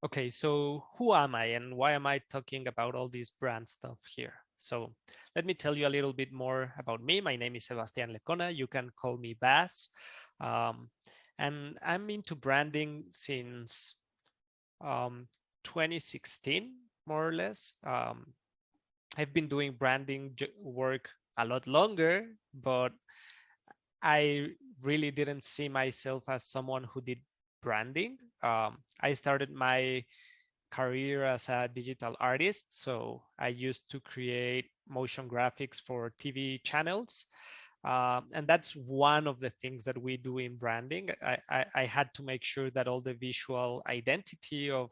Okay, so who am I and why am I talking about all this brand stuff here? So let me tell you a little bit more about me. My name is Sebastian Lecona. You can call me Bass. Um, and I'm into branding since um, 2016, more or less. I've been doing branding work a lot longer, but I really didn't see myself as someone who did branding. I started my career as a digital artist. So I used to create motion graphics for TV channels. And that's one of the things that we do in branding. I had to make sure that all the visual identity of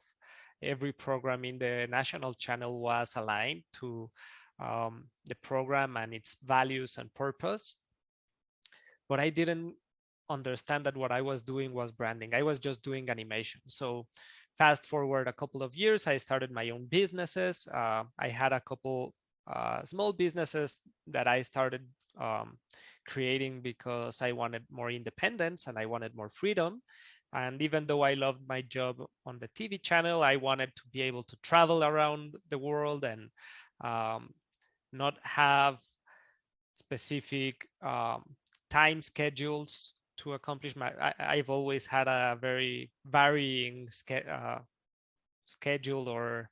every program in the national channel was aligned to the program and its values and purpose. But I didn't understand that what I was doing was branding. I was just doing animation. So fast forward a couple of years, I started my own businesses. I had a couple small businesses that I started um, creating because I wanted more independence and I wanted more freedom. And even though I loved my job on the TV channel, I wanted to be able to travel around the world and um, not have specific time schedules to accomplish my. I've always had a very varying schedule or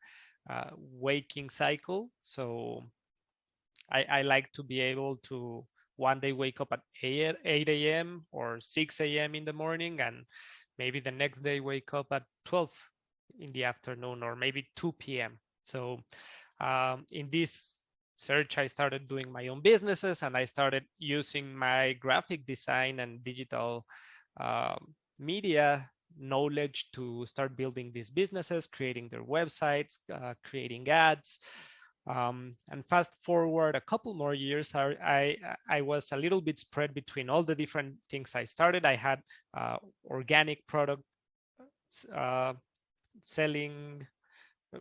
waking cycle. So I like to be able to one day wake up at 8 a.m. or 6 a.m. in the morning, and maybe the next day wake up at 12 in the afternoon or maybe 2 p.m. So in this search, I started doing my own businesses and I started using my graphic design and digital media knowledge to start building these businesses, creating their websites, creating ads. And fast forward a couple more years, I was a little bit spread between all the different things I started. I had organic product uh, selling.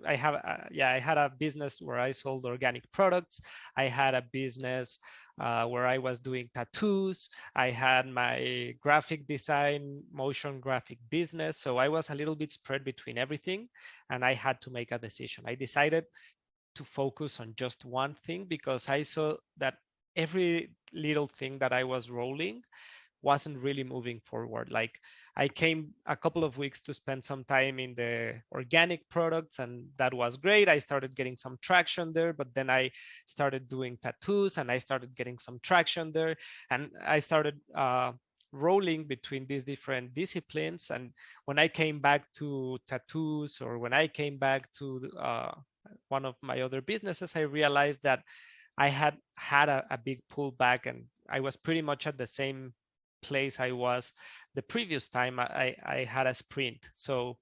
I had a business where I sold organic products. I had a business where I was doing tattoos. I had my graphic design, motion graphic business. So I was a little bit spread between everything, and I had to make a decision. I decided to focus on just one thing because I saw that every little thing that I was rolling wasn't really moving forward. Like I came a couple of weeks to spend some time in the organic products, and that was great. I started getting some traction there, but then I started doing tattoos and I started getting some traction there. And I started rolling between these different disciplines. And when I came back to tattoos or when I came back to one of my other businesses, I realized that I had a big pullback and I was pretty much at the same place I was the previous time I had a sprint. So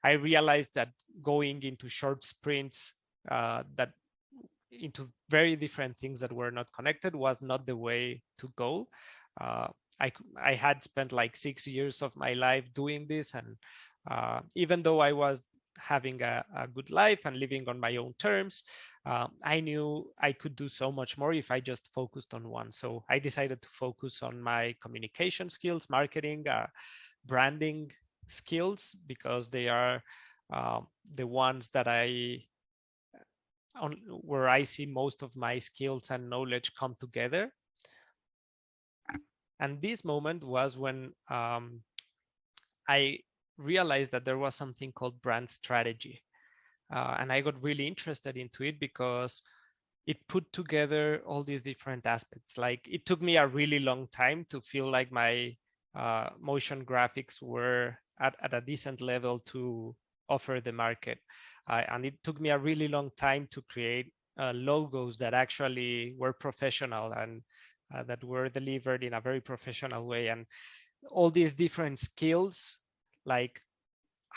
I realized that going into short sprints that into very different things that were not connected was not the way to go. Uh, I had spent like 6 years of my life doing this, and even though I was having a good life and living on my own terms, I knew I could do so much more if I just focused on one. So I decided to focus on my communication skills, marketing, branding skills, because they are the ones that where I see most of my skills and knowledge come together. And this moment was when I realized that there was something called brand strategy. And I got really interested into it because it put together all these different aspects. Like it took me a really long time to feel like my motion graphics were at a decent level to offer the market. And it took me a really long time to create logos that actually were professional and that were delivered in a very professional way. And all these different skills, like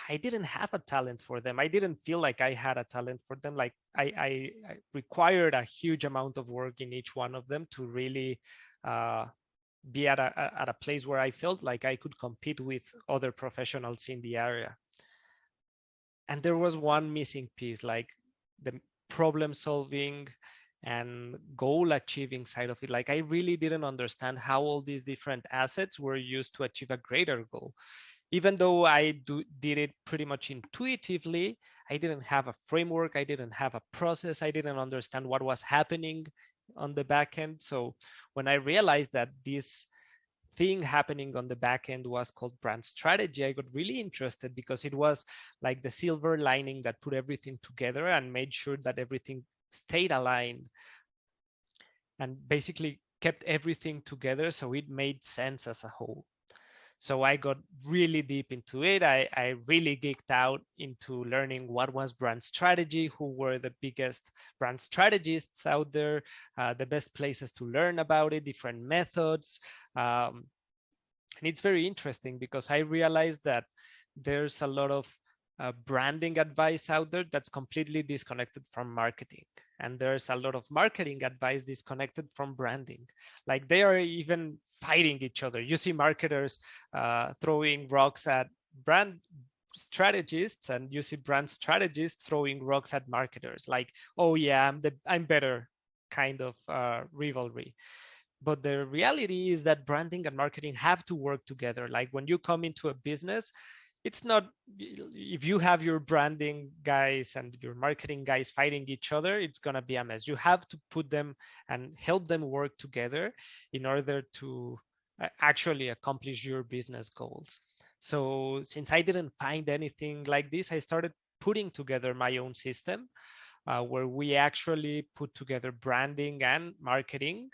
I didn't have a talent for them. I didn't feel like I had a talent for them. Like I required a huge amount of work in each one of them to really uh, be at a place where I felt like I could compete with other professionals in the area. And there was one missing piece, like the problem solving and goal achieving side of it. Like I really didn't understand how all these different assets were used to achieve a greater goal. even though I did it pretty much intuitively, I didn't have a framework, I didn't have a process, I didn't understand what was happening on the back end. So when I realized that this thing happening on the back end was called brand strategy, I got really interested because it was like the silver lining that put everything together and made sure that everything stayed aligned and basically kept everything together so it made sense as a whole. So I got really deep into it. I really geeked out into learning what was brand strategy, who were the biggest brand strategists out there, the best places to learn about it, different methods. And it's very interesting because I realized that there's a lot of branding advice out there that's completely disconnected from marketing. And there's a lot of marketing advice disconnected from branding. Like they are even fighting each other. You see marketers throwing rocks at brand strategists, and you see brand strategists throwing rocks at marketers. Like, oh yeah, I'm better kind of rivalry. But the reality is that branding and marketing have to work together. Like when you come into a business, it's not, if you have your branding guys and your marketing guys fighting each other, it's going to be a mess. You have to put them and help them work together in order to actually accomplish your business goals. So since I didn't find anything like this, I started putting together my own system where we actually put together branding and marketing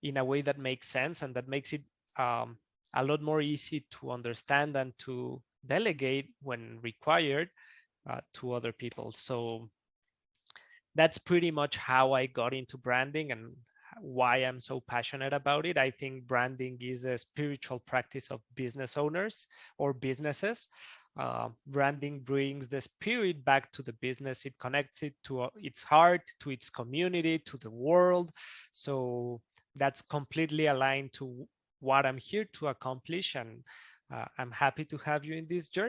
in a way that makes sense and that makes it um, a lot more easy to understand and to delegate when required to other people. So that's pretty much how I got into branding and why I'm so passionate about it. I think branding is a spiritual practice of business owners or businesses. Branding brings the spirit back to the business. It connects it to its heart, to its community, to the world. So that's completely aligned to what I'm here to accomplish. And I'm happy to have you in this journey.